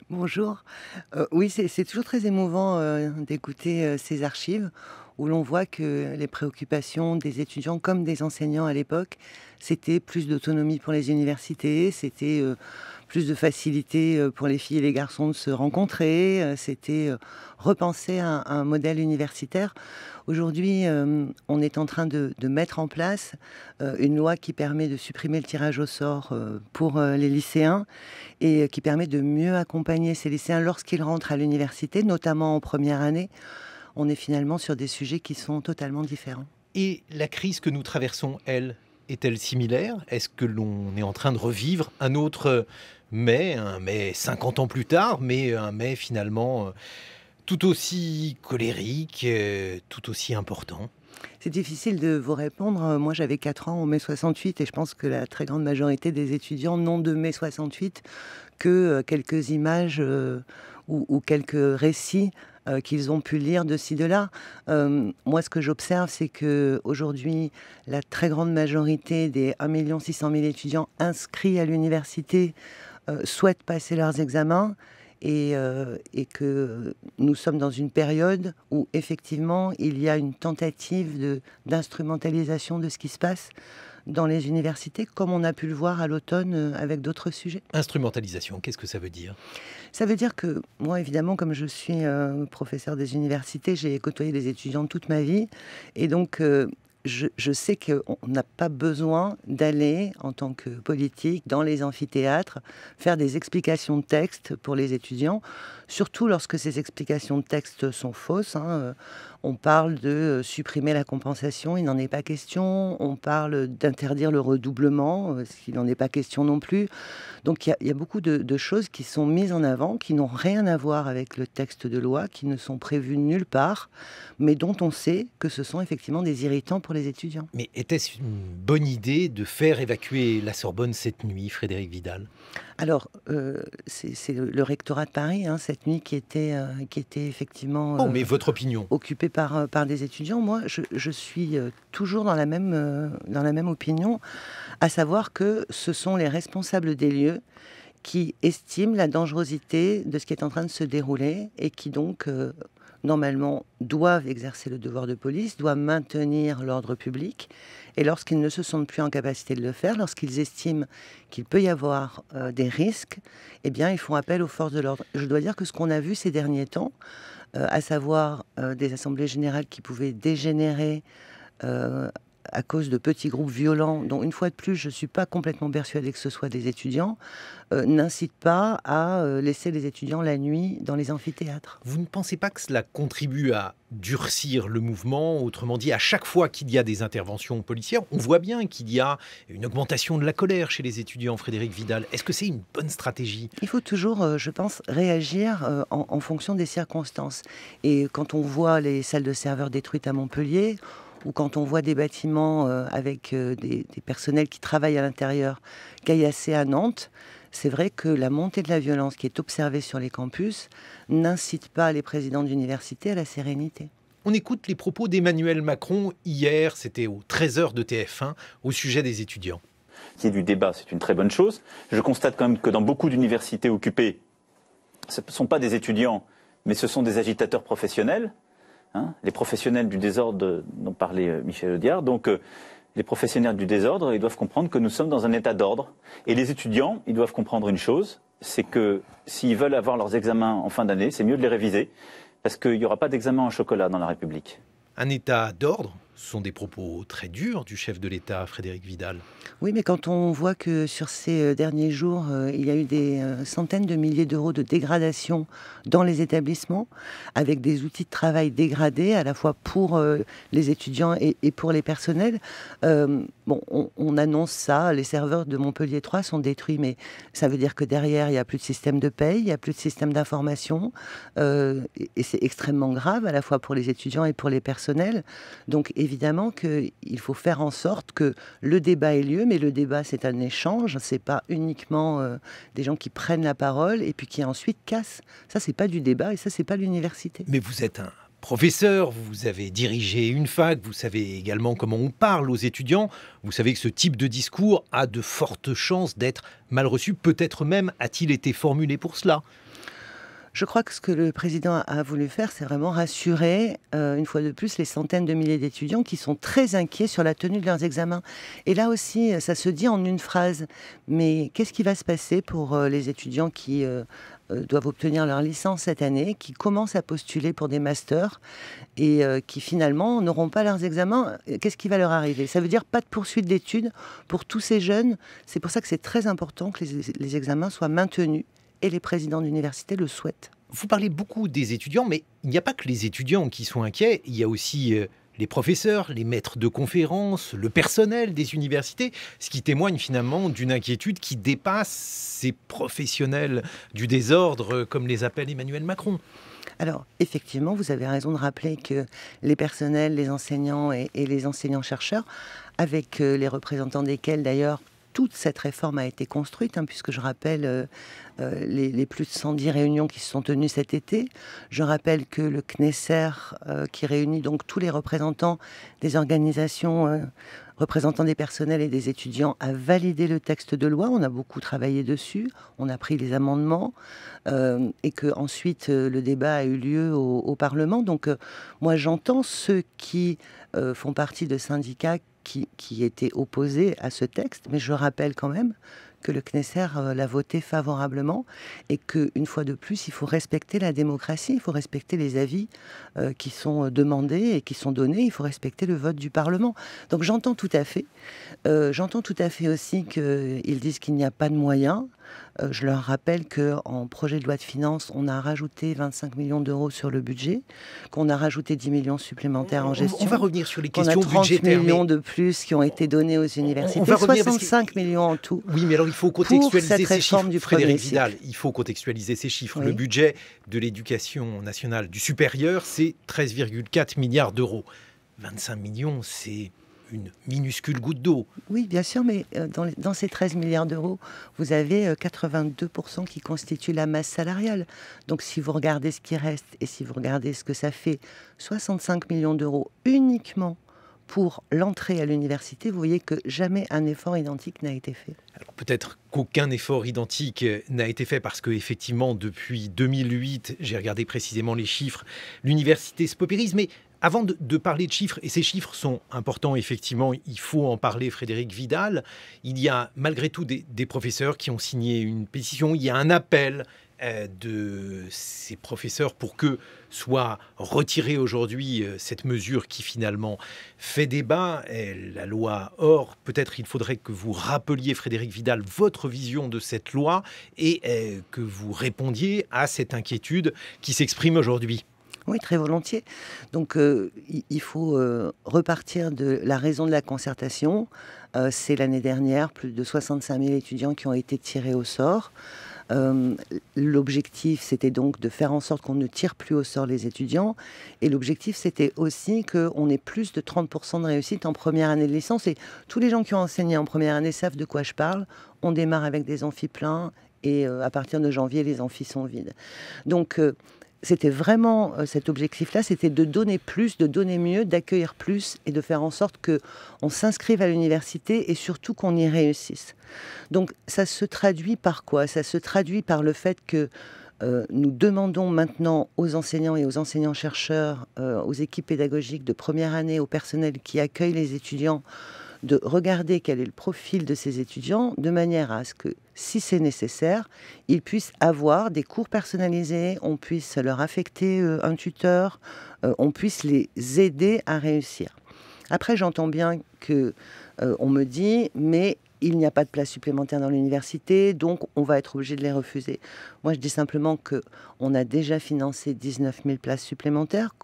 Bonjour. Oui, c'est toujours très émouvant, d'écouter, ces archives où l'on voit que les préoccupations des étudiants comme des enseignants à l'époque, c'était plus d'autonomie pour les universités, c'était, plus de facilité, pour les filles et les garçons de se rencontrer, c'était, repenser un modèle universitaire. Aujourd'hui, on est en train de mettre en place, une loi qui permet de supprimer le tirage au sort, pour, les lycéens et qui permet de mieux accompagner ces lycéens lorsqu'ils rentrent à l'université, notamment en première année. On est finalement sur des sujets qui sont totalement différents. Et la crise que nous traversons, elle, est-elle similaire? Est-ce que l'on est en train de revivre un autre mai, un mai 50 ans plus tard, mais un mai finalement tout aussi colérique, tout aussi important? C'est difficile de vous répondre. Moi, j'avais 4 ans en mai 68 et je pense que la très grande majorité des étudiants n'ont de mai 68 que, quelques images, ou quelques récits, qu'ils ont pu lire de ci, de là. Moi, ce que j'observe, c'est que aujourd'hui, la très grande majorité des 1 600 000 étudiants inscrits à l'université, souhaitent passer leurs examens et que nous sommes dans une période où effectivement il y a une tentative d'instrumentalisation de ce qui se passe dans les universités, comme on a pu le voir à l'automne avec d'autres sujets. Instrumentalisation, qu'est-ce que ça veut dire? Ça veut dire que moi, évidemment, comme je suis professeur des universités, j'ai côtoyé des étudiants toute ma vie. Et donc, je sais qu'on n'a pas besoin d'aller, en tant que politique, dans les amphithéâtres, faire des explications de texte pour les étudiants, surtout lorsque ces explications de texte sont fausses, hein. On parle de supprimer la compensation, il n'en est pas question. On parle d'interdire le redoublement, il n'en est pas question non plus. Donc il y a beaucoup de choses qui sont mises en avant, qui n'ont rien à voir avec le texte de loi, qui ne sont prévues nulle part, mais dont on sait que ce sont effectivement des irritants pour les étudiants. Mais était-ce une bonne idée de faire évacuer la Sorbonne cette nuit, Frédérique Vidal? Alors, c'est le rectorat de Paris, hein, cette nuit qui était effectivement Oh, mais votre opinion? occupée par des étudiants. Moi, je suis toujours dans la même opinion, à savoir que ce sont les responsables des lieux qui estiment la dangerosité de ce qui est en train de se dérouler et qui donc, normalement, doivent exercer le devoir de police, doivent maintenir l'ordre public. Et lorsqu'ils ne se sentent plus en capacité de le faire, lorsqu'ils estiment qu'il peut y avoir des risques, eh bien, ils font appel aux forces de l'ordre. Je dois dire que ce qu'on a vu ces derniers temps, à savoir des assemblées générales qui pouvaient dégénérer euh, à cause de petits groupes violents, dont une fois de plus, je ne suis pas complètement persuadée que ce soit des étudiants, n'incite pas à laisser les étudiants la nuit dans les amphithéâtres. Vous ne pensez pas que cela contribue à durcir le mouvement? Autrement dit, à chaque fois qu'il y a des interventions policières, on voit bien qu'il y a une augmentation de la colère chez les étudiants, Frédérique Vidal. Est-ce que c'est une bonne stratégie? Il faut toujours, je pense, réagir en fonction des circonstances. Et quand on voit les salles de serveurs détruites à Montpellier, ou quand on voit des bâtiments avec des personnels qui travaillent à l'intérieur caillassés à Nantes, c'est vrai que la montée de la violence qui est observée sur les campus n'incite pas les présidents d'université à la sérénité. On écoute les propos d'Emmanuel Macron hier, c'était aux 13h de TF1, au sujet des étudiants. Qu'il y ait du débat, c'est une très bonne chose. Je constate quand même que dans beaucoup d'universités occupées, ce ne sont pas des étudiants, mais ce sont des agitateurs professionnels. Hein, les professionnels du désordre dont parlait Michel Audiard. Donc, les professionnels du désordre, ils doivent comprendre que nous sommes dans un état d'ordre. Et les étudiants, ils doivent comprendre une chose, c'est que s'ils veulent avoir leurs examens en fin d'année, c'est mieux de les réviser, parce qu'il n'y aura pas d'examen en chocolat dans la République. Un état d'ordre, ce sont des propos très durs du chef de l'État, Frédérique Vidal. Oui, mais quand on voit que sur ces derniers jours, il y a eu des centaines de milliers d'euros de dégradation dans les établissements, avec des outils de travail dégradés, à la fois pour les étudiants et pour les personnels, bon, on annonce ça, les serveurs de Montpellier 3 sont détruits, mais ça veut dire que derrière, il n'y a plus de système de paye, il n'y a plus de système d'information, et c'est extrêmement grave, à la fois pour les étudiants et pour les personnels. Donc évidemment qu'il faut faire en sorte que le débat ait lieu, mais le débat c'est un échange, c'est pas uniquement des gens qui prennent la parole et puis qui ensuite cassent. Ça c'est pas du débat et ça c'est pas l'université. Mais vous êtes un professeur, vous avez dirigé une fac, vous savez également comment on parle aux étudiants, vous savez que ce type de discours a de fortes chances d'être mal reçu, peut-être même a-t-il été formulé pour cela. Je crois que ce que le président a voulu faire, c'est vraiment rassurer, une fois de plus, les centaines de milliers d'étudiants qui sont très inquiets sur la tenue de leurs examens. Et là aussi, ça se dit en une phrase. Mais qu'est-ce qui va se passer pour les étudiants qui doivent obtenir leur licence cette année, qui commencent à postuler pour des masters et qui finalement n'auront pas leurs examens? Qu'est-ce qui va leur arriver? Ça veut dire pas de poursuite d'études pour tous ces jeunes. C'est pour ça que c'est très important que les examens soient maintenus, et les présidents d'université le souhaitent. Vous parlez beaucoup des étudiants, mais il n'y a pas que les étudiants qui sont inquiets, il y a aussi les professeurs, les maîtres de conférences, le personnel des universités, ce qui témoigne finalement d'une inquiétude qui dépasse ces professionnels du désordre, comme les appelle Emmanuel Macron. Alors, effectivement, vous avez raison de rappeler que les personnels, les enseignants et les enseignants-chercheurs, avec les représentants desquels d'ailleurs toute cette réforme a été construite, puisque je rappelle les plus de 110 réunions qui se sont tenues cet été. Je rappelle que le CNESER, qui réunit donc tous les représentants des organisations, représentants des personnels et des étudiants, a validé le texte de loi. On a beaucoup travaillé dessus, on a pris les amendements, et que ensuite le débat a eu lieu au Parlement. Donc moi j'entends ceux qui font partie de syndicats qui étaient opposés à ce texte, mais je rappelle quand même que le CNESER l'a voté favorablement et qu'une fois de plus, il faut respecter la démocratie, il faut respecter les avis qui sont demandés et qui sont donnés, il faut respecter le vote du Parlement. Donc j'entends tout à fait. J'entends tout à fait aussi qu'ils disent qu'il n'y a pas de moyens. Je leur rappelle qu'en projet de loi de finances, on a rajouté 25 millions d'euros sur le budget, qu'on a rajouté 10 millions supplémentaires en gestion. On va revenir sur les questions budgétaires. On a 30 budgétaires, millions de plus qui ont été donnés aux universités. 65 millions en tout. Oui, mais alors il faut contextualiser ces chiffres. Du Frédérique Vidal, il faut contextualiser ces chiffres. Oui. Le budget de l'éducation nationale du supérieur, c'est 13,4 milliards d'euros. 25 millions, c'est une minuscule goutte d'eau. Oui, bien sûr, mais dans ces 13 milliards d'euros, vous avez 82% qui constituent la masse salariale. Donc si vous regardez ce qui reste et si vous regardez ce que ça fait, 65 millions d'euros uniquement pour l'entrée à l'université, vous voyez que jamais un effort identique n'a été fait. Alors peut-être qu'aucun effort identique n'a été fait parce qu'effectivement, depuis 2008, j'ai regardé précisément les chiffres, l'université se paupérise, mais avant de parler de chiffres, et ces chiffres sont importants, effectivement, il faut en parler, Frédérique Vidal, il y a malgré tout des professeurs qui ont signé une pétition, il y a un appel de ces professeurs pour que soit retirée aujourd'hui cette mesure qui finalement fait débat, la loi Or. Peut-être il faudrait que vous rappeliez, Frédérique Vidal, votre vision de cette loi et que vous répondiez à cette inquiétude qui s'exprime aujourd'hui. Oui, très volontiers. Donc, il faut repartir de la raison de la concertation. C'est l'année dernière, plus de 65 000 étudiants qui ont été tirés au sort. L'objectif, c'était donc de faire en sorte qu'on ne tire plus au sort les étudiants. Et l'objectif, c'était aussi qu'on ait plus de 30% de réussite en première année de licence. Et tous les gens qui ont enseigné en première année savent de quoi je parle. On démarre avec des amphis pleins et à partir de janvier, les amphis sont vides. Donc, c'était vraiment cet objectif-là, c'était de donner plus, de donner mieux, d'accueillir plus et de faire en sorte qu'on s'inscrive à l'université et surtout qu'on y réussisse. Donc ça se traduit par quoi? Ça se traduit par le fait que nous demandons maintenant aux enseignants et aux enseignants-chercheurs, aux équipes pédagogiques de première année, au personnel qui accueille les étudiants, de regarder quel est le profil de ces étudiants, de manière à ce que, si c'est nécessaire, ils puissent avoir des cours personnalisés, on puisse leur affecter un tuteur, on puisse les aider à réussir. Après, j'entends bien qu'on me dit, mais il n'y a pas de place supplémentaire dans l'université, donc on va être obligé de les refuser. Moi, je dis simplement qu'on a déjà financé 19 000 places supplémentaires,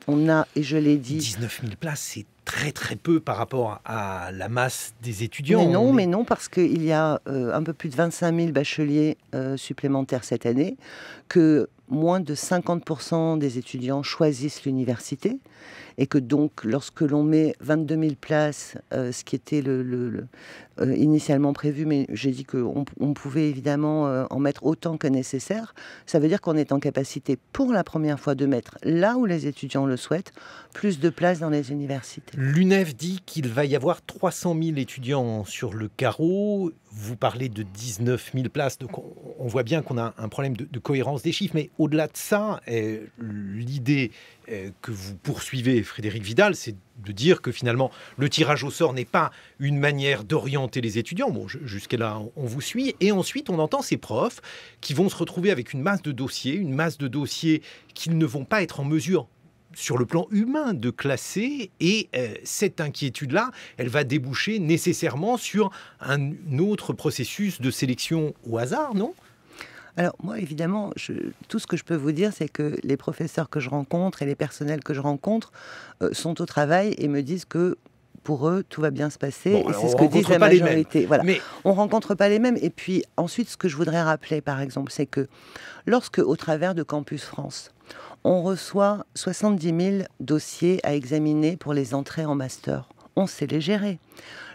on a, et je l'ai dit... 19 000 places, c'est très très peu par rapport à la masse des étudiants. Mais non, parce qu'il y a un peu plus de 25 000 bacheliers supplémentaires cette année, que moins de 50% des étudiants choisissent l'université, et que donc, lorsque l'on met 22 000 places, ce qui était initialement prévu, mais j'ai dit qu'on pouvait évidemment en mettre autant que nécessaire, ça veut dire qu'on est en capacité, pour la première fois, de mettre, là où les étudiants le souhaitent, plus de places dans les universités. L'UNEF dit qu'il va y avoir 300 000 étudiants sur le carreau. vous parlez de 19 000 places, donc on voit bien qu'on a un problème de cohérence des chiffres, mais au-delà de ça, l'idée que vous poursuivez, Frédérique Vidal, c'est de dire que finalement, le tirage au sort n'est pas une manière d'orienter les étudiants. Bon, jusqu'à là, on vous suit. Et ensuite, on entend ces profs qui vont se retrouver avec une masse de dossiers qu'ils ne vont pas être en mesure sur le plan humain de classer, et cette inquiétude-là, elle va déboucher nécessairement sur un autre processus de sélection au hasard, non ? Alors moi, évidemment, tout ce que je peux vous dire, c'est que les professeurs que je rencontre et les personnels que je rencontre sont au travail et me disent que pour eux, tout va bien se passer. Bon, et alors c'est ce que dit la majorité. Voilà. Mais on ne rencontre pas les mêmes. Et puis ensuite, ce que je voudrais rappeler, par exemple, c'est que lorsque, au travers de Campus France, on reçoit 70 000 dossiers à examiner pour les entrées en master, on sait les gérer.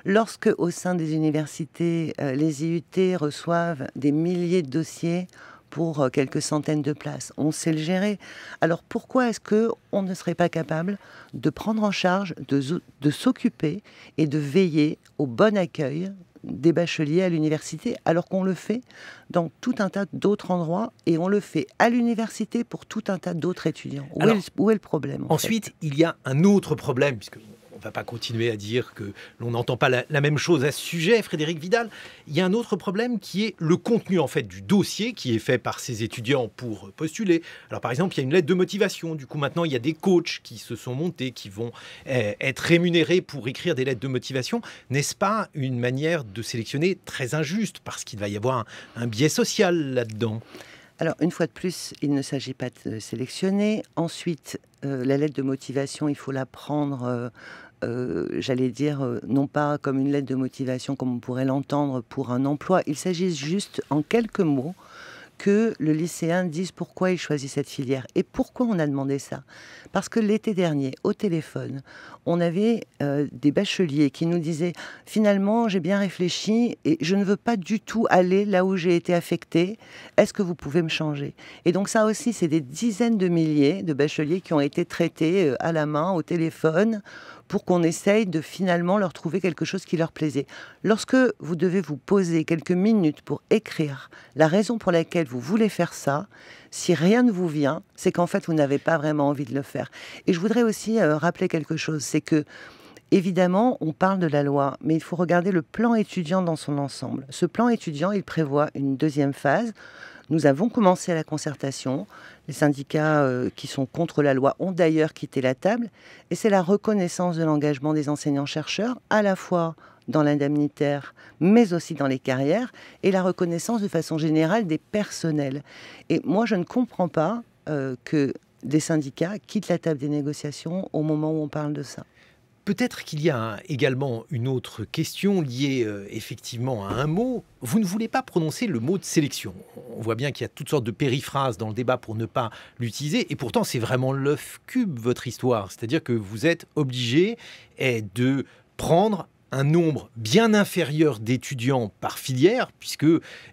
Lorsque, au sein des universités, les IUT reçoivent des milliers de dossiers pour quelques centaines de places, on sait le gérer. Alors pourquoi est-ce qu'on ne serait pas capable de prendre en charge, de s'occuper et de veiller au bon accueil des bacheliers à l'université, alors qu'on le fait dans tout un tas d'autres endroits, et on le fait à l'université pour tout un tas d'autres étudiants. Où est le problème ensuite, il y a un autre problème, puisque on ne va pas continuer à dire que l'on n'entend pas la même chose à ce sujet, Frédérique Vidal. Il y a un autre problème qui est le contenu en fait du dossier qui est fait par ces étudiants pour postuler. Alors par exemple, il y a une lettre de motivation. Du coup, maintenant, il y a des coachs qui se sont montés, qui vont être rémunérés pour écrire des lettres de motivation. N'est-ce pas une manière de sélectionner très injuste, parce qu'il va y avoir un biais social là-dedans ? Alors, une fois de plus, il ne s'agit pas de sélectionner. Ensuite, la lettre de motivation, il faut la prendre... j'allais dire, non pas comme une lettre de motivation comme on pourrait l'entendre pour un emploi. Il s'agit juste, en quelques mots, que le lycéen dise pourquoi il choisit cette filière. Et pourquoi on a demandé ça ? Parce que l'été dernier, au téléphone, on avait des bacheliers qui nous disaient « Finalement, j'ai bien réfléchi et je ne veux pas du tout aller là où j'ai été affecté. Est-ce que vous pouvez me changer ?» Et donc ça aussi, c'est des dizaines de milliers de bacheliers qui ont été traités à la main, au téléphone, pour qu'on essaye de finalement leur trouver quelque chose qui leur plaisait. Lorsque vous devez vous poser quelques minutes pour écrire la raison pour laquelle vous voulez faire ça, si rien ne vous vient, c'est qu'en fait, vous n'avez pas vraiment envie de le faire. Et je voudrais aussi rappeler quelque chose, c'est que, évidemment, on parle de la loi, mais il faut regarder le plan étudiant dans son ensemble. Ce plan étudiant, il prévoit une deuxième phase. Nous avons commencé la concertation. Les syndicats qui sont contre la loi ont d'ailleurs quitté la table. Et c'est la reconnaissance de l'engagement des enseignants-chercheurs, à la fois dans l'indemnitaire, mais aussi dans les carrières, et la reconnaissance de façon générale des personnels. Et moi, je ne comprends pas que des syndicats quittent la table des négociations au moment où on parle de ça. Peut-être qu'il y a également une autre question liée effectivement à un mot. Vous ne voulez pas prononcer le mot de sélection. On voit bien qu'il y a toutes sortes de périphrases dans le débat pour ne pas l'utiliser. Et pourtant, c'est vraiment l'œuf cube, votre histoire. C'est-à-dire que vous êtes obligé de prendre un nombre bien inférieur d'étudiants par filière, puisque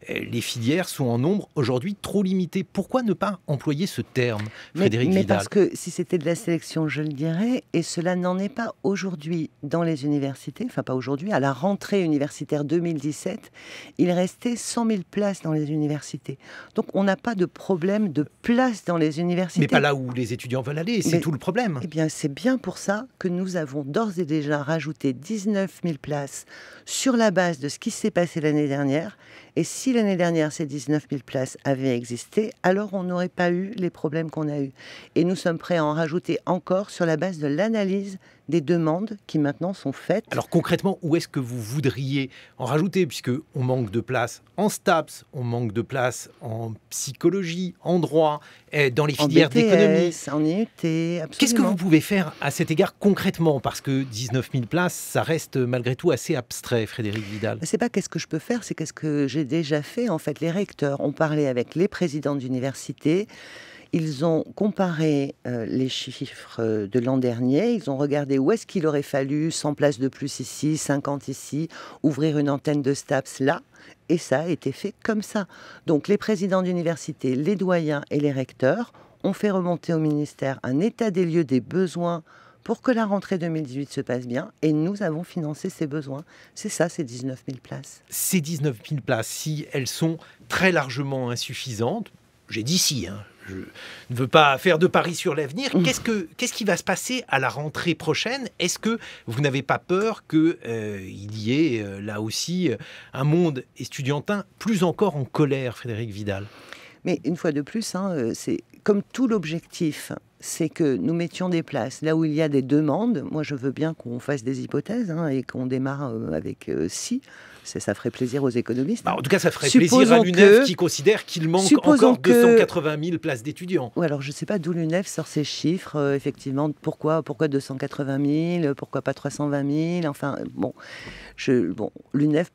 les filières sont en nombre aujourd'hui trop limité. Pourquoi ne pas employer ce terme, Frédérique Vidal ? Mais parce que si c'était de la sélection, je le dirais, et cela n'en est pas aujourd'hui dans les universités, enfin pas aujourd'hui, à la rentrée universitaire 2017, il restait 100 000 places dans les universités. Donc on n'a pas de problème de place dans les universités. Mais pas là où les étudiants veulent aller, c'est tout le problème. Eh bien, c'est bien pour ça que nous avons d'ores et déjà rajouté 19 000 places sur la base de ce qui s'est passé l'année dernière. Et si l'année dernière, ces 19 000 places avaient existé, alors on n'aurait pas eu les problèmes qu'on a eus. Et nous sommes prêts à en rajouter encore sur la base de l'analyse des demandes qui maintenant sont faites. Alors concrètement, où est-ce que vous voudriez en rajouter ? Puisqu'on manque de place en STAPS, on manque de place en psychologie, en droit, dans les filières d'économie. En IUT, absolument. Qu'est-ce que vous pouvez faire à cet égard concrètement ? Parce que 19 000 places, ça reste malgré tout assez abstrait, Frédérique Vidal. C'est pas qu'est-ce que je peux faire, c'est qu'est-ce que j'ai déjà fait. En fait, les recteurs ont parlé avec les présidents d'université. Ils ont comparé les chiffres de l'an dernier. Ils ont regardé où est-ce qu'il aurait fallu 100 places de plus ici, 50 ici, ouvrir une antenne de STAPS là. Et ça a été fait comme ça. Donc les présidents d'université, les doyens et les recteurs ont fait remonter au ministère un état des lieux des besoins pour que la rentrée 2018 se passe bien, et nous avons financé ces besoins. C'est ça, ces 19 000 places. Ces 19 000 places, si elles sont très largement insuffisantes, j'ai dit si, hein, je ne veux pas faire de paris sur l'avenir, qu'est-ce qui va se passer à la rentrée prochaine? Est-ce que vous n'avez pas peur qu'il y ait là aussi un monde estudiantin plus encore en colère, Frédérique Vidal? Mais une fois de plus, hein, c'est comme tout l'objectif, c'est que nous mettions des places là où il y a des demandes. Moi, je veux bien qu'on fasse des hypothèses, hein, et qu'on démarre avec si. Ça ferait plaisir aux économistes. En tout cas, ça ferait plaisir à l'UNEF qui considère qu'il manque encore 280 000 places d'étudiants. Ou alors, je ne sais pas d'où l'UNEF sort ces chiffres. Effectivement, pourquoi 280 000? Pourquoi pas 320 000? Enfin, bon, l'UNEF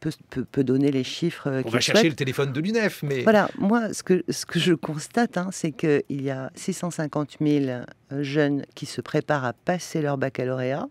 peut donner les chiffres qu'il souhaite. On va chercher le téléphone de l'UNEF, mais... Voilà, moi, ce que je constate, hein, c'est qu'il y a 650 000 jeunes qui se préparent à passer leur baccalauréat.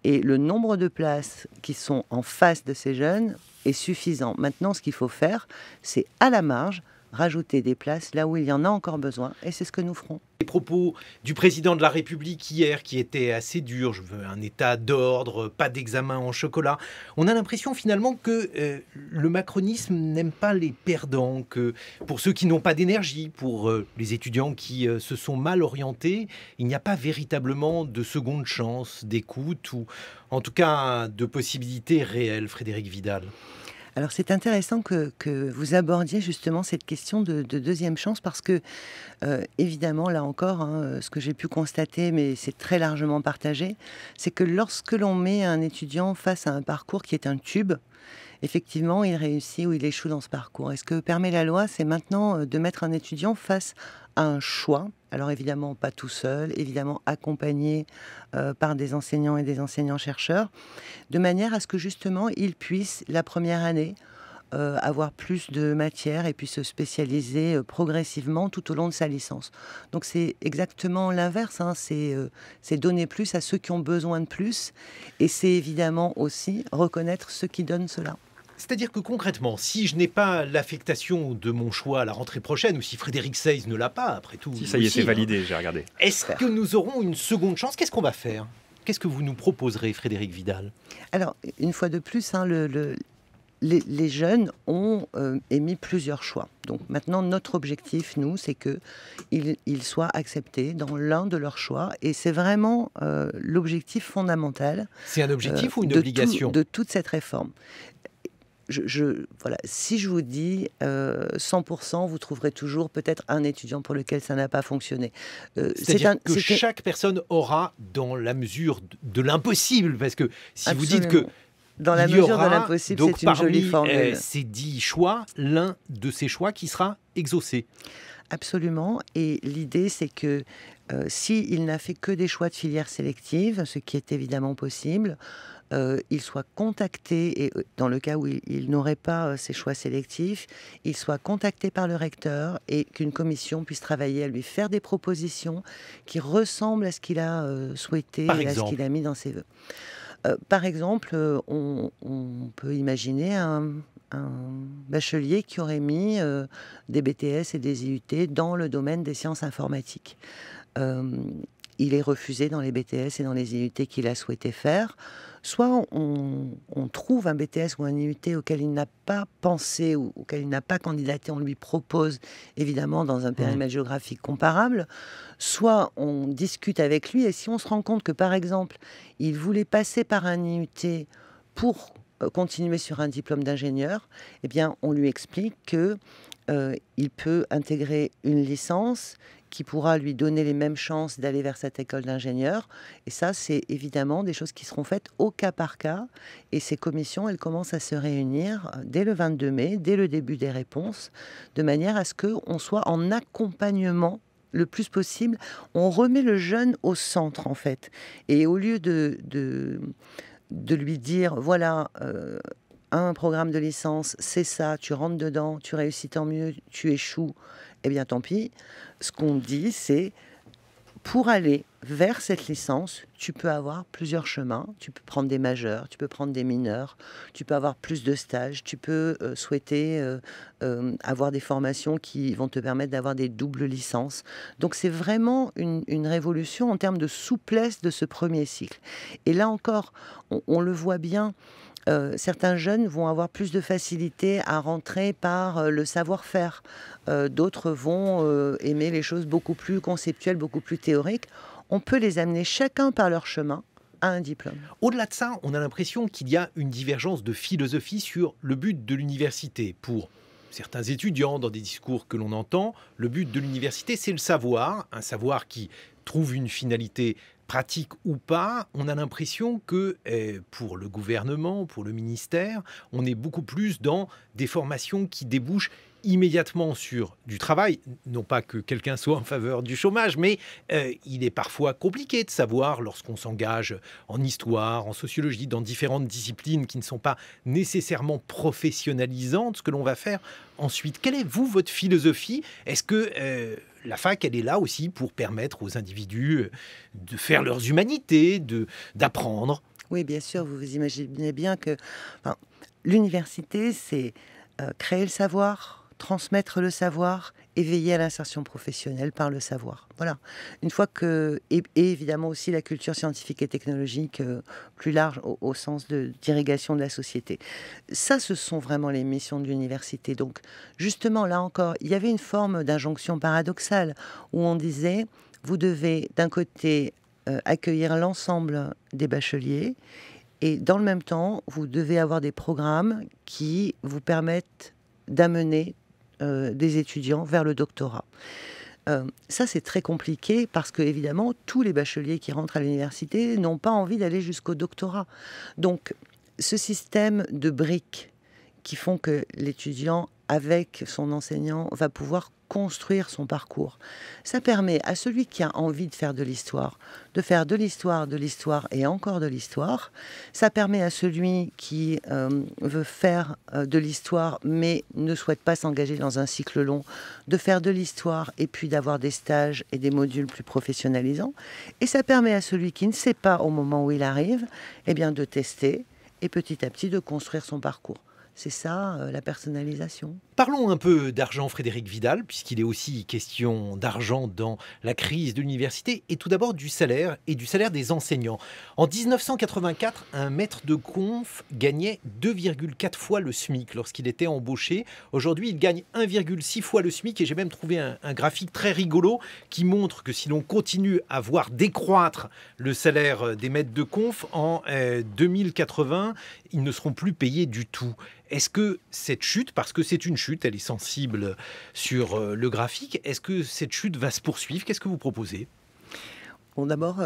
Et le nombre de places qui sont en face de ces jeunes est suffisant. Maintenant, ce qu'il faut faire, c'est à la marge rajouter des places là où il y en a encore besoin. Et c'est ce que nous ferons. Les propos du président de la République hier qui étaient assez durs, je veux un état d'ordre, pas d'examen en chocolat. On a l'impression finalement que le macronisme n'aime pas les perdants, que pour ceux qui n'ont pas d'énergie, pour les étudiants qui se sont mal orientés, il n'y a pas véritablement de seconde chance, d'écoute ou en tout cas de possibilités réelles, Frédérique Vidal. Alors c'est intéressant que vous abordiez justement cette question de deuxième chance parce que, évidemment, là encore, hein, ce que j'ai pu constater, mais c'est très largement partagé, c'est que lorsque l'on met un étudiant face à un parcours qui est un tube, effectivement, il réussit ou il échoue dans ce parcours. Et ce que permet la loi, c'est maintenant de mettre un étudiant face à un choix. Alors évidemment, pas tout seul, évidemment accompagné par des enseignants et des enseignants-chercheurs, de manière à ce que justement, il puisse, la première année, avoir plus de matière et puis se spécialiser progressivement tout au long de sa licence. Donc c'est exactement l'inverse, hein, c'est donner plus à ceux qui ont besoin de plus, et c'est évidemment aussi reconnaître ceux qui donnent cela. C'est-à-dire que concrètement, si je n'ai pas l'affectation de mon choix à la rentrée prochaine, ou si Frédéric Seyss ne l'a pas, après tout... Si ça y est, c'est validé, j'ai regardé. Est-ce que nous aurons une seconde chance? Qu'est-ce qu'on va faire? Qu'est-ce que vous nous proposerez, Frédérique Vidal? Alors, une fois de plus, hein, les jeunes ont émis plusieurs choix. Donc maintenant, notre objectif, nous, c'est qu'ils soient acceptés dans l'un de leurs choix. Et c'est vraiment l'objectif fondamental. C'est un objectif ou une obligation de toute cette réforme. Voilà, si je vous dis 100%, vous trouverez toujours peut-être un étudiant pour lequel ça n'a pas fonctionné. C'est-à-dire que chaque personne aura, dans la mesure de l'impossible, parce que si Absolument. Vous dites que dans la mesure de l'impossible, c'est une jolie formule. Ces 10 choix, l'un de ces choix qui sera exaucé. Absolument. Et l'idée, c'est que s'il n'a fait que des choix de filière sélective, ce qui est évidemment possible, il soit contacté, et dans le cas où il n'aurait pas ces choix sélectifs, il soit contacté par le recteur et qu'une commission puisse travailler à lui faire des propositions qui ressemblent à ce qu'il a souhaité et à ce qu'il a mis dans ses vœux. Par exemple, on peut imaginer un bachelier qui aurait mis des BTS et des IUT dans le domaine des sciences informatiques. Il est refusé dans les BTS et dans les IUT qu'il a souhaité faire. Soit on trouve un BTS ou un IUT auquel il n'a pas pensé ou auquel il n'a pas candidaté, on lui propose évidemment dans un périmètre géographique comparable. Soit on discute avec lui et si on se rend compte que par exemple il voulait passer par un IUT pour continuer sur un diplôme d'ingénieur, eh bien on lui explique que il peut intégrer une licence qui pourra lui donner les mêmes chances d'aller vers cette école d'ingénieur. Et ça, c'est évidemment des choses qui seront faites au cas par cas. Et ces commissions, elles commencent à se réunir dès le 22 mai, dès le début des réponses, de manière à ce qu'on soit en accompagnement le plus possible. On remet le jeune au centre, en fait. Et au lieu de lui dire, voilà... un programme de licence, c'est ça, tu rentres dedans, tu réussis tant mieux, tu échoues, eh bien tant pis. Ce qu'on dit, c'est pour aller vers cette licence, tu peux avoir plusieurs chemins. Tu peux prendre des majeurs, tu peux prendre des mineurs, tu peux avoir plus de stages, tu peux souhaiter avoir des formations qui vont te permettre d'avoir des doubles licences. Donc c'est vraiment une révolution en termes de souplesse de ce premier cycle. Et là encore, on le voit bien. Certains jeunes vont avoir plus de facilité à rentrer par le savoir-faire. D'autres vont aimer les choses beaucoup plus conceptuelles, beaucoup plus théoriques. On peut les amener chacun par leur chemin à un diplôme. Au-delà de ça, on a l'impression qu'il y a une divergence de philosophie sur le but de l'université. Pour certains étudiants, dans des discours que l'on entend, le but de l'université, c'est le savoir, un savoir qui trouve une finalité pratique ou pas. On a l'impression que pour le gouvernement, pour le ministère, on est beaucoup plus dans des formations qui débouchent immédiatement sur du travail. Non pas que quelqu'un soit en faveur du chômage, mais il est parfois compliqué de savoir, lorsqu'on s'engage en histoire, en sociologie, dans différentes disciplines qui ne sont pas nécessairement professionnalisantes, ce que l'on va faire ensuite. Quelle est, vous, votre philosophie? Est-ce que la fac, elle est là aussi pour permettre aux individus de faire leurs humanités, d'apprendre? Oui, bien sûr, vous imaginez bien que l'université, c'est créer le savoir, transmettre le savoir et veiller à l'insertion professionnelle par le savoir. Voilà. Une fois que... Et évidemment aussi la culture scientifique et technologique plus large au sens d'irrigation de la société. Ça, ce sont vraiment les missions de l'université. Donc, justement, là encore, il y avait une forme d'injonction paradoxale où on disait, vous devez d'un côté accueillir l'ensemble des bacheliers et dans le même temps, vous devez avoir des programmes qui vous permettent d'amener des étudiants vers le doctorat. Ça, c'est très compliqué parce que, évidemment, tous les bacheliers qui rentrent à l'université n'ont pas envie d'aller jusqu'au doctorat. Donc, ce système de briques qui font que l'étudiant, avec son enseignant, va pouvoir construire son parcours. Ça permet à celui qui a envie de faire de l'histoire de l'histoire et encore de l'histoire. Ça permet à celui qui veut faire de l'histoire mais ne souhaite pas s'engager dans un cycle long, de faire de l'histoire et puis d'avoir des stages et des modules plus professionnalisants. Et ça permet à celui qui ne sait pas au moment où il arrive, eh bien, de tester et petit à petit de construire son parcours. C'est ça, la personnalisation. Parlons un peu d'argent, Frédérique Vidal, puisqu'il est aussi question d'argent dans la crise de l'université, et tout d'abord du salaire et du salaire des enseignants. En 1984, un maître de conf gagnait 2,4 fois le SMIC lorsqu'il était embauché. Aujourd'hui, il gagne 1,6 fois le SMIC, et j'ai même trouvé un graphique très rigolo qui montre que si l'on continue à voir décroître le salaire des maîtres de conf, en 2080, ils ne seront plus payés du tout. Est-ce que cette chute, parce que c'est une chute, elle est sensible sur le graphique, est-ce que cette chute va se poursuivre? Qu'est-ce que vous proposez? Bon, d'abord,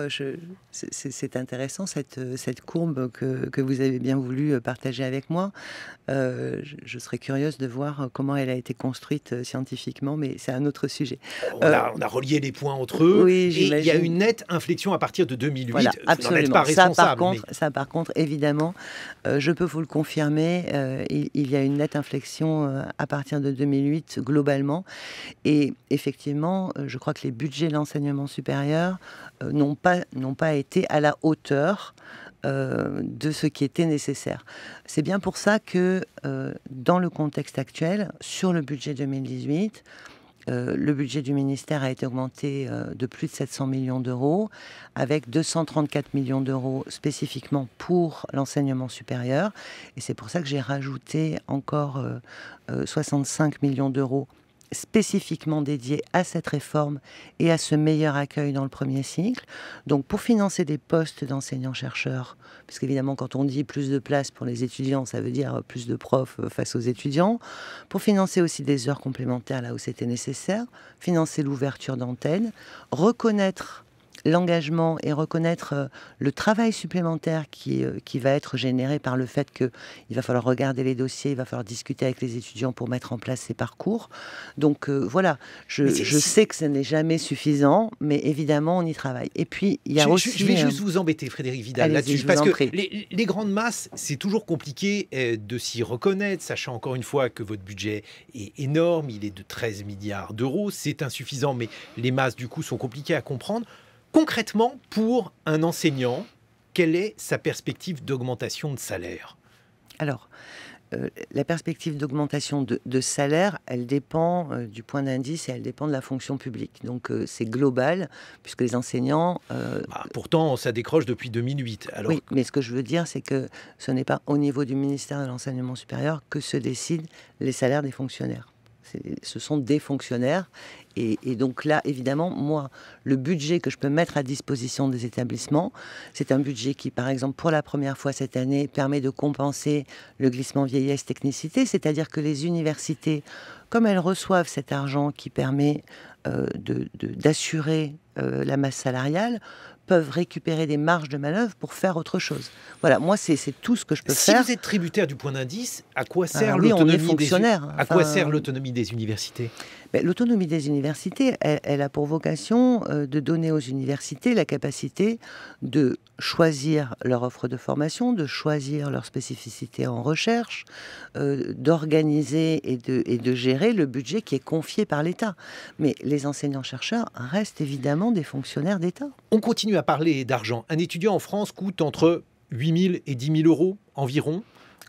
c'est intéressant cette courbe que vous avez bien voulu partager avec moi. Je serais curieuse de voir comment elle a été construite scientifiquement, mais c'est un autre sujet. On a relié les points entre eux, oui, et il y a une nette inflexion à partir de 2008. Voilà, absolument. Vous n'en êtes pas responsable. Ça, par contre, évidemment, je peux vous le confirmer, il y a une nette inflexion à partir de 2008, globalement. Et effectivement, je crois que les budgets de l'enseignement supérieur n'ont pas été à la hauteur de ce qui était nécessaire. C'est bien pour ça que, dans le contexte actuel, sur le budget 2018, le budget du ministère a été augmenté de plus de 700 millions d'euros, avec 234 millions d'euros spécifiquement pour l'enseignement supérieur. Et c'est pour ça que j'ai rajouté encore 65 millions d'euros spécifiquement dédié à cette réforme et à ce meilleur accueil dans le premier cycle. Donc pour financer des postes d'enseignants-chercheurs, parce qu'évidemment quand on dit plus de place pour les étudiants, ça veut dire plus de profs face aux étudiants, pour financer aussi des heures complémentaires là où c'était nécessaire, financer l'ouverture d'antennes, reconnaître l'engagement et reconnaître le travail supplémentaire qui va être généré par le fait qu'il va falloir regarder les dossiers, il va falloir discuter avec les étudiants pour mettre en place ces parcours. Donc voilà, je sais que ce n'est jamais suffisant, mais évidemment on y travaille. Et puis il y a aussi... Je vais juste vous embêter, Frédérique Vidal, là-dessus, parce que les grandes masses, c'est toujours compliqué de s'y reconnaître, sachant encore une fois que votre budget est énorme, il est de 13 milliards d'euros, c'est insuffisant, mais les masses du coup sont compliquées à comprendre. Concrètement, pour un enseignant, quelle est sa perspective d'augmentation de salaire? Alors, la perspective d'augmentation de salaire, elle dépend du point d'indice et elle dépend de la fonction publique. Donc c'est global, puisque les enseignants... Pourtant, ça décroche depuis 2008. Alors... Oui, mais ce que je veux dire, c'est que ce n'est pas au niveau du ministère de l'Enseignement supérieur que se décident les salaires des fonctionnaires. Ce sont des fonctionnaires. Et donc là, évidemment, moi, le budget que je peux mettre à disposition des établissements, c'est un budget qui, par exemple, pour la première fois cette année, permet de compenser le glissement vieillesse-technicité, c'est-à-dire que les universités, comme elles reçoivent cet argent qui permet d'assurer la masse salariale, peuvent récupérer des marges de manœuvre pour faire autre chose. Voilà, moi, c'est tout ce que je peux faire. Si vous êtes tributaire du point d'indice, à quoi sert quoi sert l'autonomie des universités? L'autonomie des universités, elle a pour vocation de donner aux universités la capacité de choisir leur offre de formation, de choisir leur spécificité en recherche, d'organiser et de gérer le budget qui est confié par l'État. Mais les enseignants-chercheurs restent évidemment des fonctionnaires d'État. On continue à parler d'argent. Un étudiant en France coûte entre 8 000 et 10 000 euros environ.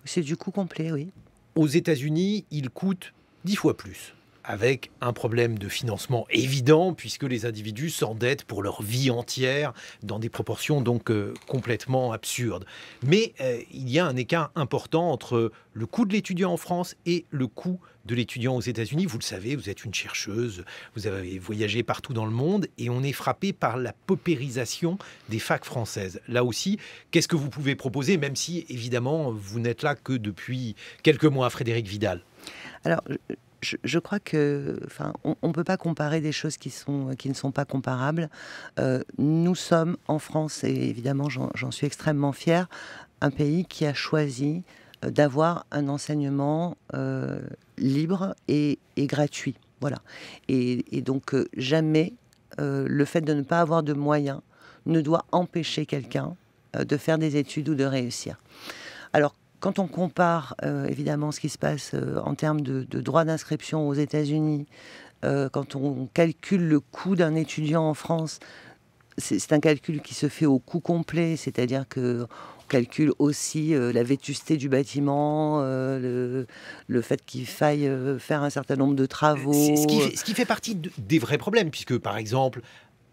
C'est du coût complet, oui. Aux États-Unis, il coûte 10 fois plus, avec un problème de financement évident, puisque les individus s'endettent pour leur vie entière, dans des proportions donc complètement absurdes. Mais il y a un écart important entre le coût de l'étudiant en France et le coût de l'étudiant aux États-Unis. Vous le savez, vous êtes une chercheuse, vous avez voyagé partout dans le monde, et on est frappé par la paupérisation des facs françaises. Là aussi, qu'est-ce que vous pouvez proposer, même si, évidemment, vous n'êtes là que depuis quelques mois, Frédérique Vidal? Alors, je crois que, on ne peut pas comparer des choses qui ne sont pas comparables. Nous sommes en France, et évidemment j'en suis extrêmement fière, un pays qui a choisi d'avoir un enseignement libre et gratuit. Voilà. Et donc jamais le fait de ne pas avoir de moyens ne doit empêcher quelqu'un de faire des études ou de réussir. Alors, quand on compare évidemment ce qui se passe en termes de droits d'inscription aux États-Unis, quand on calcule le coût d'un étudiant en France, c'est un calcul qui se fait au coût complet, c'est-à-dire que on calcule aussi la vétusté du bâtiment, le fait qu'il faille faire un certain nombre de travaux. Ce qui fait partie des vrais problèmes, puisque par exemple,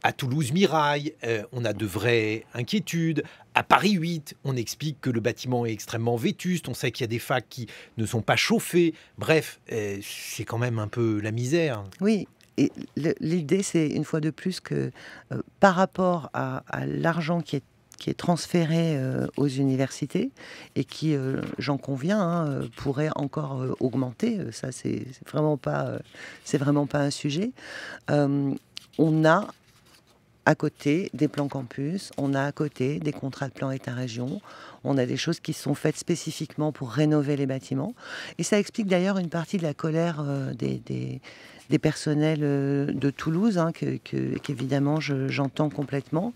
à Toulouse-Mirail, on a de vraies inquiétudes. À Paris 8, on explique que le bâtiment est extrêmement vétuste. On sait qu'il y a des facs qui ne sont pas chauffés. Bref, c'est quand même un peu la misère. Oui, et l'idée, c'est une fois de plus que par rapport à l'argent qui est transféré aux universités et qui, j'en conviens, pourrait encore augmenter. Ça, c'est vraiment pas un sujet. On a à côté des plans campus, on a à côté des contrats de plan État-région, on a des choses qui sont faites spécifiquement pour rénover les bâtiments. Et ça explique d'ailleurs une partie de la colère des personnels de Toulouse, qu'évidemment j'entends complètement,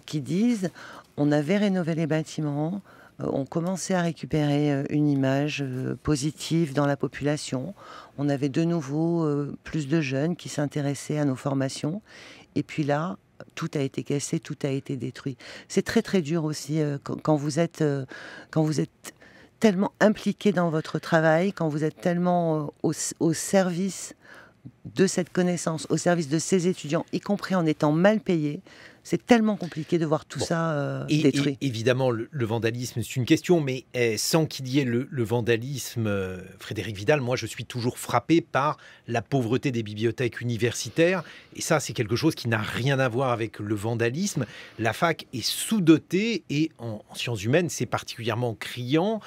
qui disent on avait rénové les bâtiments, on commençait à récupérer une image positive dans la population, on avait de nouveau plus de jeunes qui s'intéressaient à nos formations, et puis là, tout a été cassé, tout a été détruit. C'est très très dur aussi quand vous êtes tellement impliqué dans votre travail, quand vous êtes tellement au service de cette connaissance, au service de ces étudiants, y compris en étant mal payé. C'est tellement compliqué de voir tout ça détruit. Et évidemment, le vandalisme, c'est une question, mais sans qu'il y ait le vandalisme, Frédérique Vidal, moi, je suis toujours frappé par la pauvreté des bibliothèques universitaires. Et ça, c'est quelque chose qui n'a rien à voir avec le vandalisme. La fac est sous-dotée et en sciences humaines, c'est particulièrement criant.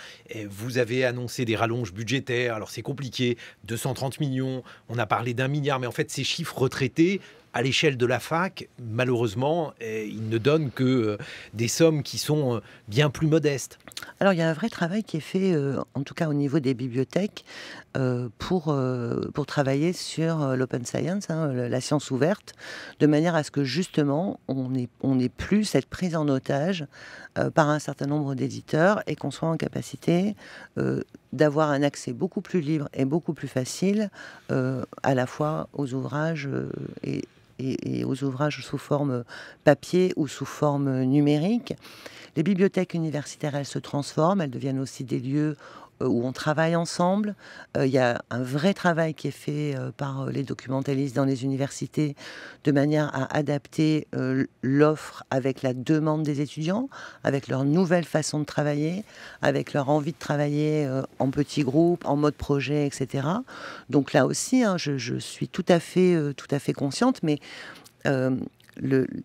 Vous avez annoncé des rallonges budgétaires, alors c'est compliqué, 230 millions, on a parlé d'1 milliard, mais en fait, ces chiffres retraités, à l'échelle de la fac, malheureusement, ils ne donnent que des sommes qui sont bien plus modestes. Alors, il y a un vrai travail qui est fait, en tout cas au niveau des bibliothèques, pour travailler sur l'open science, la science ouverte, de manière à ce que justement, on n'ait plus cette prise en otage par un certain nombre d'éditeurs et qu'on soit en capacité d'avoir un accès beaucoup plus libre et beaucoup plus facile à la fois aux ouvrages et et aux ouvrages sous forme papier ou sous forme numérique. Les bibliothèques universitaires, elles se transforment, elles deviennent aussi des lieux où on travaille ensemble. Il y a un vrai travail qui est fait par les documentalistes dans les universités de manière à adapter l'offre avec la demande des étudiants, avec leur nouvelle façon de travailler, avec leur envie de travailler en petits groupes, en mode projet, etc. Donc là aussi, hein, je suis tout à fait consciente, mais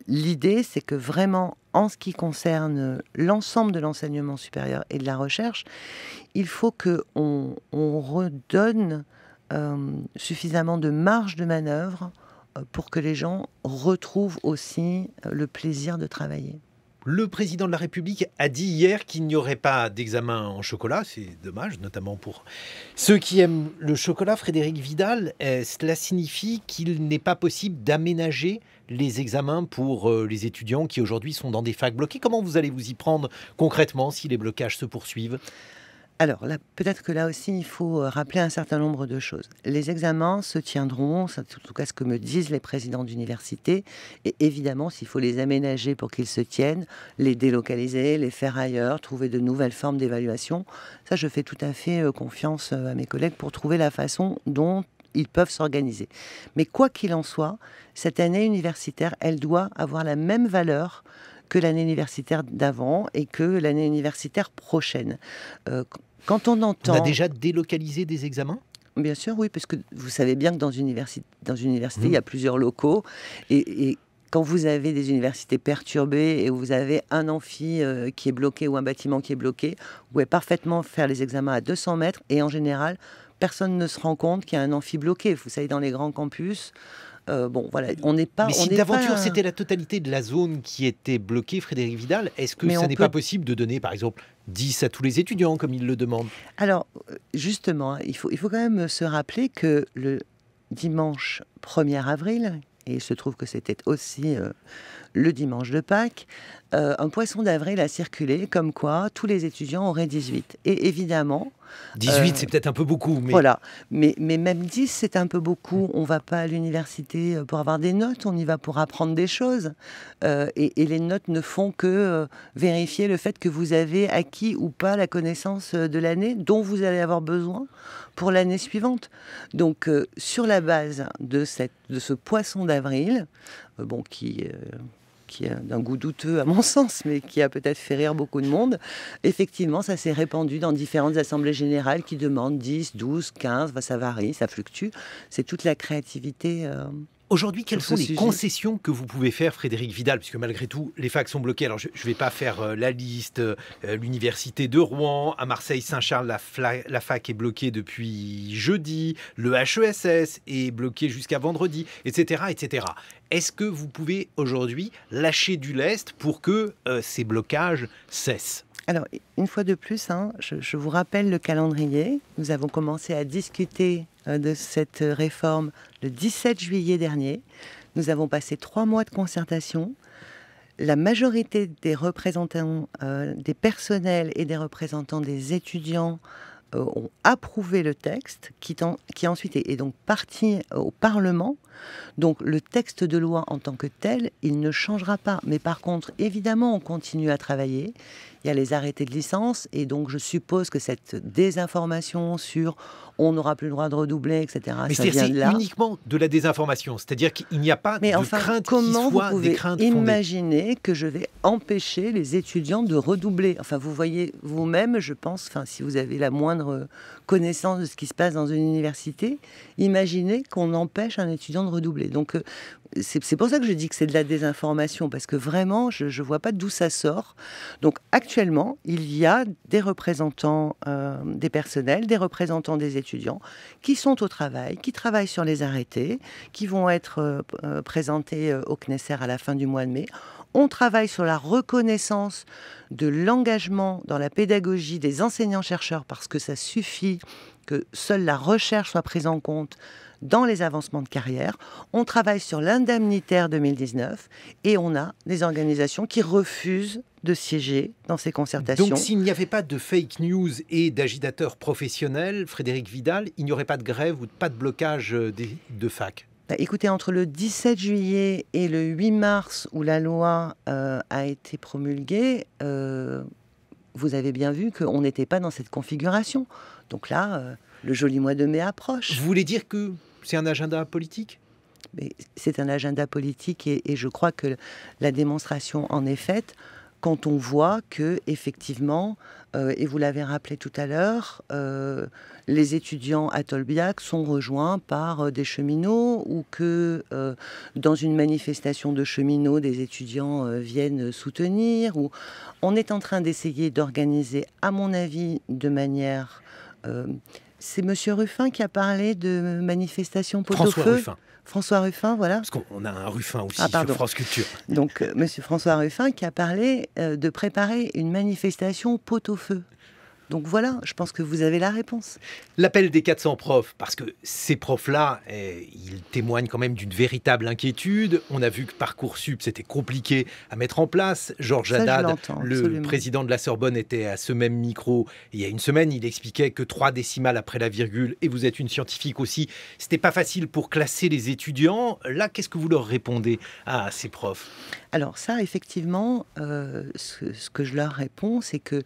l'idée, c'est que vraiment, en ce qui concerne l'ensemble de l'enseignement supérieur et de la recherche, il faut qu'on redonne suffisamment de marge de manœuvre pour que les gens retrouvent aussi le plaisir de travailler. Le président de la République a dit hier qu'il n'y aurait pas d'examen en chocolat. C'est dommage, notamment pour ceux qui aiment le chocolat. Frédérique Vidal, cela signifie qu'il n'est pas possible d'aménager les examens pour les étudiants qui aujourd'hui sont dans des facs bloquées. Comment vous allez vous y prendre concrètement si les blocages se poursuivent ? Alors, là, peut-être que là aussi, il faut rappeler un certain nombre de choses. Les examens se tiendront, c'est en tout cas ce que me disent les présidents d'université, et évidemment, s'il faut les aménager pour qu'ils se tiennent, les délocaliser, les faire ailleurs, trouver de nouvelles formes d'évaluation, ça, je fais tout à fait confiance à mes collègues pour trouver la façon dont ils peuvent s'organiser. Mais quoi qu'il en soit, cette année universitaire, elle doit avoir la même valeur que l'année universitaire d'avant et que l'année universitaire prochaine. Quand on entend... On a déjà délocalisé des examens ? Bien sûr, oui, parce que vous savez bien que dans une université, il y a plusieurs locaux. Et quand vous avez des universités perturbées et où vous avez un amphi qui est bloqué ou un bâtiment qui est bloqué, vous pouvez parfaitement faire les examens à 200 mètres. Et en général, personne ne se rend compte qu'il y a un amphi bloqué. Vous savez, dans les grands campus... bon, voilà, on n'est pas... Mais si d'aventure c'était la totalité de la zone qui était bloquée, Frédérique Vidal, est-ce que ça n'est pas possible de donner, par exemple, 10 à tous les étudiants, comme ils le demandent ? Alors, justement, il faut quand même se rappeler que le dimanche 1er avril, et il se trouve que c'était aussi le dimanche de Pâques, un poisson d'avril a circulé, comme quoi tous les étudiants auraient 18. Et évidemment... 18, c'est peut-être un peu beaucoup. Mais... Voilà, mais même 10, c'est un peu beaucoup. On ne va pas à l'université pour avoir des notes, on y va pour apprendre des choses. Et les notes ne font que vérifier le fait que vous avez acquis ou pas la connaissance de l'année dont vous allez avoir besoin pour l'année suivante. Donc, sur la base de ce poisson d'avril, qui est d'un goût douteux à mon sens, mais qui a peut-être fait rire beaucoup de monde. Effectivement, ça s'est répandu dans différentes assemblées générales qui demandent 10, 12, 15, ça varie, ça fluctue. C'est toute la créativité. Aujourd'hui, quelles sont les concessions que vous pouvez faire, Frédérique Vidal, puisque malgré tout, les facs sont bloquées. Alors, je ne vais pas faire la liste. L'université de Rouen, à Marseille, Saint-Charles, la fac est bloquée depuis jeudi. Le HESS est bloqué jusqu'à vendredi, etc., etc. Est-ce que vous pouvez aujourd'hui lâcher du lest pour que ces blocages cessent ? Alors, une fois de plus, je vous rappelle le calendrier. Nous avons commencé à discuter de cette réforme le 17 juillet dernier. Nous avons passé 3 mois de concertation. La majorité des représentants des personnels et des représentants des étudiants ont approuvé le texte qui ensuite est donc parti au Parlement. Donc le texte de loi en tant que tel, il ne changera pas. Mais par contre, évidemment, on continue à travailler. Il y a les arrêtés de licence et donc je suppose que cette désinformation sur on n'aura plus le droit de redoubler, etc. Mais ça vient de là. C'est uniquement de la désinformation, c'est-à-dire qu'il n'y a pas de crainte comment qui soit vous pouvez des craintes fondées. Imaginer que je vais empêcher les étudiants de redoubler. Enfin, vous voyez vous-même, je pense, si vous avez la moindre connaissance de ce qui se passe dans une université, imaginez qu'on empêche un étudiant de redoubler. Donc, c'est pour ça que je dis que c'est de la désinformation, parce que vraiment, je ne vois pas d'où ça sort. Donc, actuellement, il y a des représentants des personnels, des représentants des étudiants qui sont au travail, qui travaillent sur les arrêtés, qui vont être présentés au Knesset à la fin du mois de mai. On travaille sur la reconnaissance de l'engagement dans la pédagogie des enseignants-chercheurs, parce que ça suffit que seule la recherche soit prise en compte dans les avancements de carrière. On travaille sur l'indemnitaire 2019 et on a des organisations qui refusent de siéger dans ces concertations. Donc s'il n'y avait pas de fake news et d'agitateurs professionnels, Frédérique Vidal, il n'y aurait pas de grève ou pas de blocage de fac ? Écoutez, entre le 17 juillet et le 8 mars, où la loi a été promulguée, vous avez bien vu qu'on n'était pas dans cette configuration. Donc là, le joli mois de mai approche. Vous voulez dire que c'est un agenda politique ? Mais c'est un agenda politique et je crois que la démonstration en est faite quand on voit que, effectivement, et vous l'avez rappelé tout à l'heure, les étudiants à Tolbiac sont rejoints par des cheminots, ou que dans une manifestation de cheminots, des étudiants viennent soutenir. Ou on est en train d'essayer d'organiser, à mon avis, de manière... c'est Monsieur Ruffin qui a parlé de manifestation pot-au-feu. François Ruffin. François Ruffin, voilà. Parce qu'on a un Ruffin aussi sur pardon. France Culture. Donc, Monsieur François Ruffin qui a parlé de préparer une manifestation pot-au-feu. Donc voilà, je pense que vous avez la réponse. L'appel des 400 profs, parce que ces profs-là, ils témoignent quand même d'une véritable inquiétude. On a vu que Parcoursup, c'était compliqué à mettre en place. Georges Haddad, le président de la Sorbonne, était à ce même micro il y a une semaine. Il expliquait que 3 décimales après la virgule, et vous êtes une scientifique aussi, c'était pas facile pour classer les étudiants. Là, qu'est-ce que vous leur répondez à ces profs? Alors ça, effectivement, ce que je leur réponds, c'est que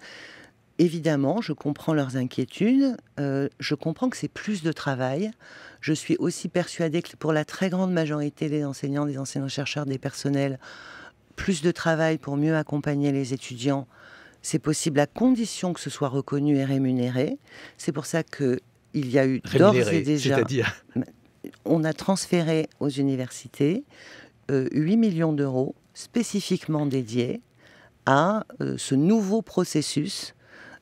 évidemment, je comprends leurs inquiétudes, je comprends que c'est plus de travail. Je suis aussi persuadée que pour la très grande majorité des enseignants, des enseignants-chercheurs, des personnels, plus de travail pour mieux accompagner les étudiants, c'est possible à condition que ce soit reconnu et rémunéré. C'est pour ça qu'il y a eu d'ores et déjà... C'est-à-dire ? On a transféré aux universités 8 millions d'euros spécifiquement dédiés à ce nouveau processus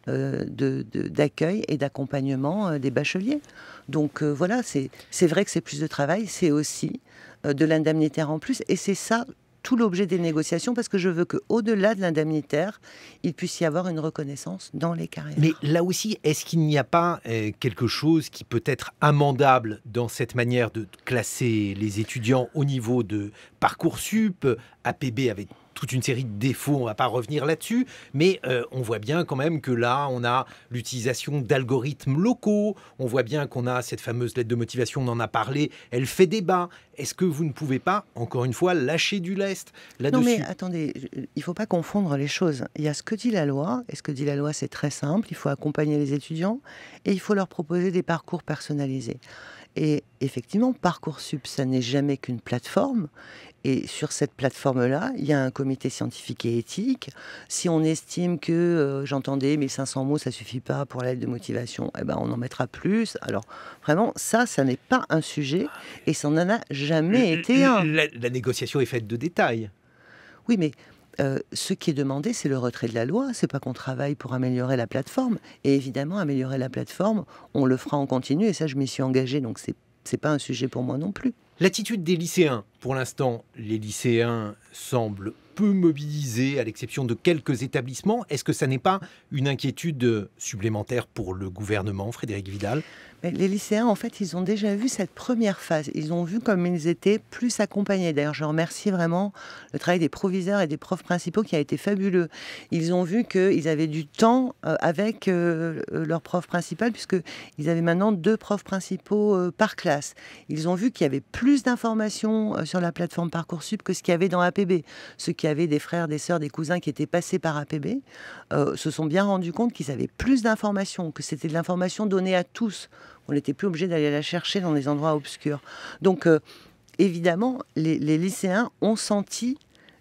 d'accueil et d'accompagnement des bacheliers. Donc voilà, c'est vrai que c'est plus de travail, c'est aussi de l'indemnitaire en plus, et c'est ça tout l'objet des négociations, parce que je veux qu'au-delà de l'indemnitaire, il puisse y avoir une reconnaissance dans les carrières. Mais là aussi, est-ce qu'il n'y a pas quelque chose qui peut être amendable dans cette manière de classer les étudiants au niveau de Parcoursup, APB avec toute une série de défauts, on ne va pas revenir là-dessus, mais on voit bien quand même que là, on a l'utilisation d'algorithmes locaux, on voit bien qu'on a cette fameuse lettre de motivation, on en a parlé, elle fait débat. Est-ce que vous ne pouvez pas, encore une fois, lâcher du lest là-dessus? Non mais attendez, il ne faut pas confondre les choses. Il y a ce que dit la loi, et ce que dit la loi, c'est très simple, il faut accompagner les étudiants, et il faut leur proposer des parcours personnalisés. Et effectivement, Parcoursup, ça n'est jamais qu'une plateforme. Et sur cette plateforme-là, il y a un comité scientifique et éthique. Si on estime que, j'entendais, 1500 mots, ça suffit pas pour la lettre de motivation, eh ben, on en mettra plus. Alors, vraiment, ça n'est pas un sujet, et ça n'en a jamais été un. La négociation est faite de détails. Oui, mais ce qui est demandé, c'est le retrait de la loi. C'est pas qu'on travaille pour améliorer la plateforme. Et évidemment, améliorer la plateforme, on le fera en continu, et ça, je m'y suis engagée, donc c'est pas un sujet pour moi non plus. L'attitude des lycéens, pour l'instant, les lycéens semblent peu mobilisés, à l'exception de quelques établissements. Est-ce que ça n'est pas une inquiétude supplémentaire pour le gouvernement, Frédérique Vidal ? Mais les lycéens, en fait, ils ont déjà vu cette première phase. Ils ont vu comme ils étaient plus accompagnés. D'ailleurs, je remercie vraiment le travail des proviseurs et des profs principaux qui a été fabuleux. Ils ont vu qu'ils avaient du temps avec leur prof principal, puisqu'ils avaient maintenant 2 profs principaux par classe. Ils ont vu qu'il y avait plus d'informations sur la plateforme Parcoursup que ce qu'il y avait dans APB. Ceux qui avaient des frères, des sœurs, des cousins qui étaient passés par APB se sont bien rendus compte qu'ils avaient plus d'informations, que c'était de l'information donnée à tous. On n'était plus obligé d'aller la chercher dans des endroits obscurs. Donc, évidemment, les lycéens ont senti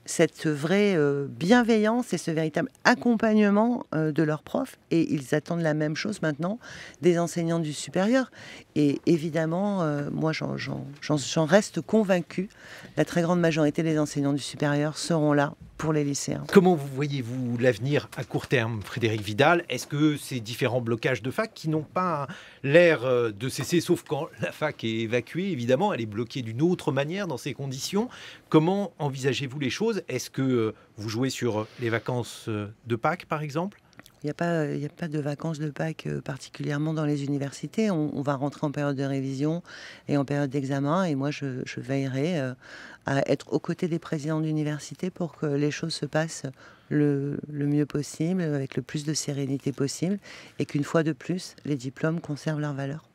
cette vraie bienveillance et ce véritable accompagnement de leurs profs. Et ils attendent la même chose maintenant des enseignants du supérieur. Et évidemment, moi, j'en reste convaincue. La très grande majorité des enseignants du supérieur seront là pour les lycéens. Comment voyez-vous l'avenir à court terme, Frédérique Vidal? Est-ce que ces différents blocages de fac qui n'ont pas l'air de cesser, sauf quand la fac est évacuée, évidemment, elle est bloquée d'une autre manière dans ces conditions. Comment envisagez-vous les choses? Est-ce que vous jouez sur les vacances de Pâques, par exemple? Il n'y a pas de vacances de Pâques particulièrement dans les universités. On va rentrer en période de révision et en période d'examen. Et moi, je veillerai à être aux côtés des présidents d'université pour que les choses se passent le mieux possible, avec le plus de sérénité possible. Et qu'une fois de plus, les diplômes conservent leur valeur.